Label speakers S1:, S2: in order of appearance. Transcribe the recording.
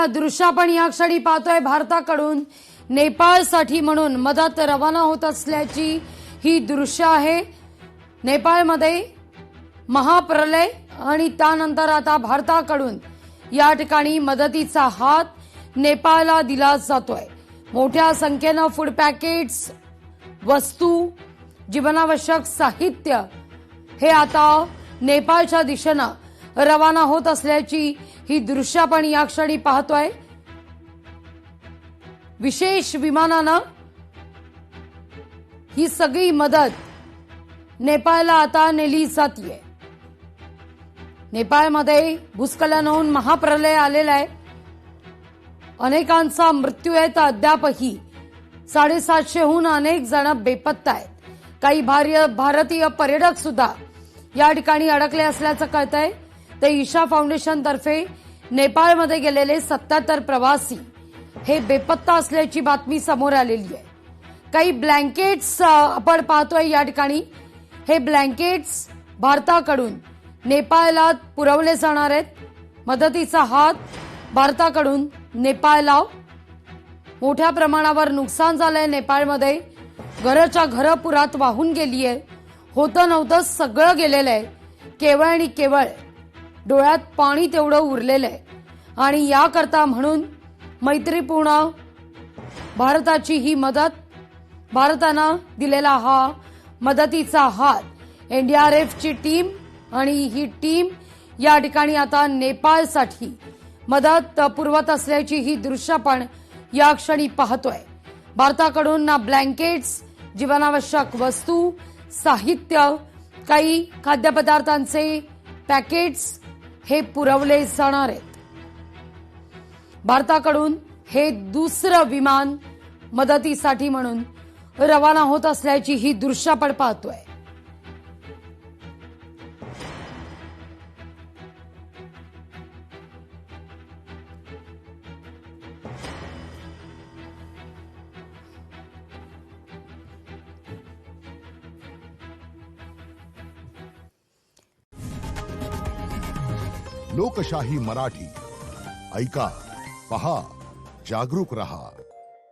S1: दृश्य आपण या क्षणी पाहतोय भारताकडून नेपाळसाठी म्हणून मदत रवाना होत असल्याची ही दृश्य आहे। नेपाळमध्ये महाप्रलय आणि त्यानंतर आता भारताकडून या ठिकाणी मदतीचा हात नेपाळला दिला जातोय। मोठ्या संख्येने फूड पॅकेट्स, वस्तू, जीवनावश्यक साहित्य हे आता नेपाळच्या दिशेने रवाना होत असल्याची ही दृश्य आपण या क्षणी पाहतोय। विशेष विमानाने ही सगळी मदत नेपाळला आता नेली जाते। नेपाळमध्ये भूस्खलन होऊन महाप्रलय आलेला आहे। अनेकांचा मृत्यू आहे तर अद्यापही 750हून अनेक जण बेपत्ता आहेत। काही भारतीय पर्यटक सुद्धा या ठिकाणी अडकले असल्याचं कळतंय। ते ईशा फाउंडेशन तर्फे नेपाळमध्ये गेलेले 77 प्रवासी हे बेपत्ता असल्याची बातमी समोर आलेली आहे। काही ब्लँकेट्स आपण पाहतोय या ठिकाणी। हे ब्लँकेट्स भारताकडून नेपाळला पुरवले जाणार आहेत। मदतीचा हात भारताकडून नेपाळला। मोठ्या प्रमाणावर नुकसान झालंय नेपाळमध्ये। घराच्या घर पुरात वाहून गेली आहे। होतं नव्हतं सगळं गेलेलं आहे। केवळ आणि केवळ डोळ्यात पाणी तेवढं उरलेलं आहे। आणि याकरता म्हणून मैत्रीपूर्ण भारताची ही मदत, भारतानं दिलेला हा मदतीचा हात, एनडीआरएफची टीम आणि ही टीम या ठिकाणी आता नेपाळसाठी मदत पुरवत असल्याची ही दृश्य आपण या क्षणी पाहतोय। भारताकडून ना ब्लँकेट्स, जीवनावश्यक वस्तू, साहित्य, काही खाद्यपदार्थांचे पॅकेट्स हे पुरवले जाणार आहेत। भारताकडून हे दुसरं विमान मदतीसाठी म्हणून रवाना होत असल्याची ही दृश्य आपण पाहतोय।
S2: लोकशाही मराठी ऐका, पहा, जागरूक रहा।